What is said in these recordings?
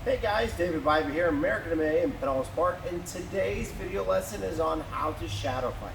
Hey guys, David Bybee here, American MMA in Pinellas Park, and today's video lesson is on how to shadow fight.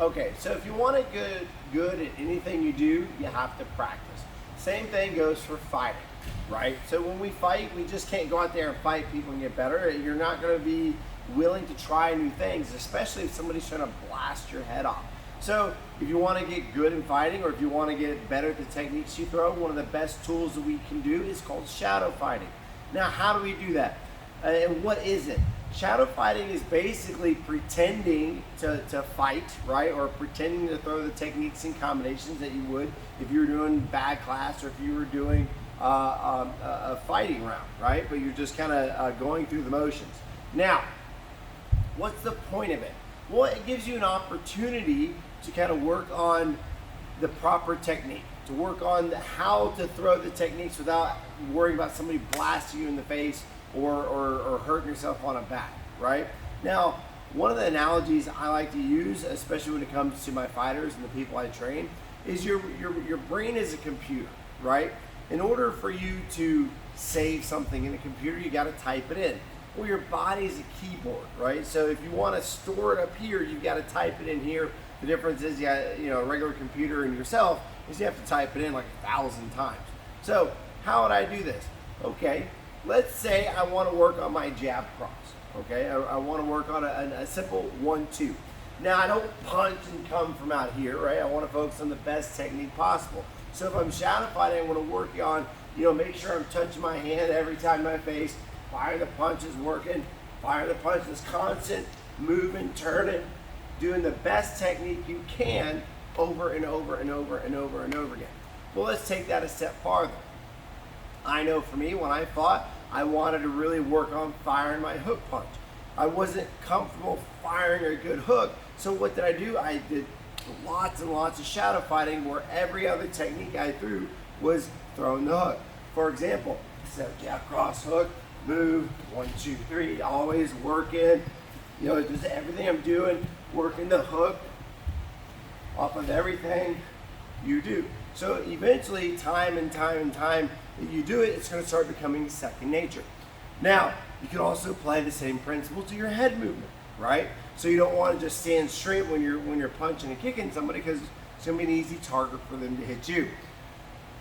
Okay, so if you want to get good at anything you do, you have to practice. Same thing goes for fighting, right? So when we fight, we just can't go out there and fight people and get better. You're not going to be willing to try new things, especially if somebody's trying to blast your head off. So if you want to get good in fighting, or if you want to get better at the techniques you throw, one of the best tools that we can do is called shadow fighting. Now, how do we do that? And what is it? Shadow fighting is basically pretending to fight, right? Or pretending to throw the techniques and combinations that you would if you were doing bad class or if you were doing a fighting round, right? But you're just kind of going through the motions. Now, what's the point of it? Well, it gives you an opportunity to kind of work on the proper technique, to work on how to throw the techniques without worrying about somebody blasting you in the face or hurting yourself on a back, right? Now, one of the analogies I like to use, especially when it comes to my fighters and the people I train, is your brain is a computer, right? In order for you to save something in a computer, you got to type it in. Well, your body's a keyboard, right? So if you want to store it up here, you've got to type it in here. The difference is, a regular computer and yourself is you have to type it in like 1,000 times. So how would I do this? Okay, let's say I want to work on my jab cross. Okay, I want to work on a simple 1-2. Now I don't punch and come from out here, right? I want to focus on the best technique possible. So if I'm shadow fighting, I want to work on, make sure I'm touching my hand every time my face. Fire the punch is working. Fire the punch is constant, moving, turning, doing the best technique you can over and over and over and over and over again. Well, let's take that a step farther. I know for me, when I fought, I wanted to really work on firing my hook punch. I wasn't comfortable firing a good hook, so what did I do? I did lots and lots of shadow fighting where every other technique I threw was throwing the hook. For example, set jab cross hook, move, 1, 2, 3, always working. Just everything I'm doing, working the hook off of everything you do. So eventually, time and time that you do it, it's going to start becoming second nature. Now, you can also apply the same principle to your head movement, right? So you don't want to just stand straight when you're punching and kicking somebody, because it's going to be an easy target for them to hit you.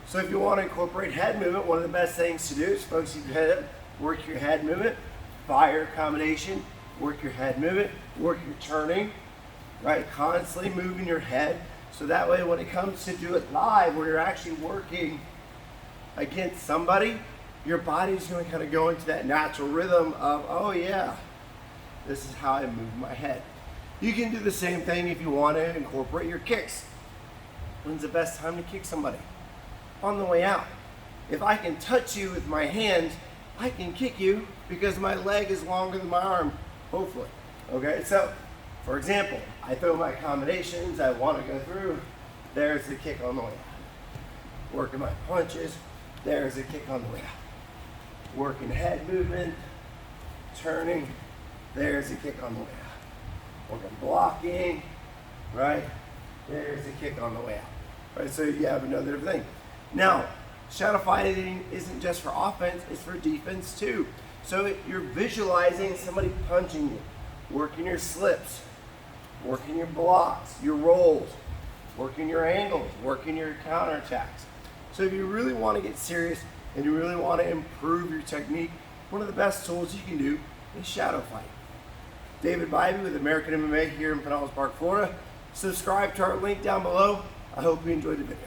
So if you want to incorporate head movement, one of the best things to do is focus your head up, work your head movement, fire combination, work your head movement, work your turning, right? Constantly moving your head. So that way when it comes to do it live, where you're actually working against somebody, your body's going to kind of go into that natural rhythm of, oh yeah, this is how I move my head. You can do the same thing if you want to incorporate your kicks. When's the best time to kick somebody? On the way out. If I can touch you with my hands, I can kick you because my leg is longer than my arm, hopefully. Okay, so for example, I throw my combinations, I want to go through, there's the kick on the way out. Working my punches, there's the kick on the way out. Working head movement, turning, there's the kick on the way out. Working blocking, right, there's the kick on the way out. Right, so you have another thing. Now, shadow fighting isn't just for offense, it's for defense too. So you're visualizing somebody punching you, working your slips, working your blocks, your rolls, working your angles, working your counterattacks. So if you really want to get serious and you really want to improve your technique, one of the best tools you can do is shadow fight. David Bybee with American MMA here in Pinellas Park, Florida. Subscribe to our link down below. I hope you enjoyed the video.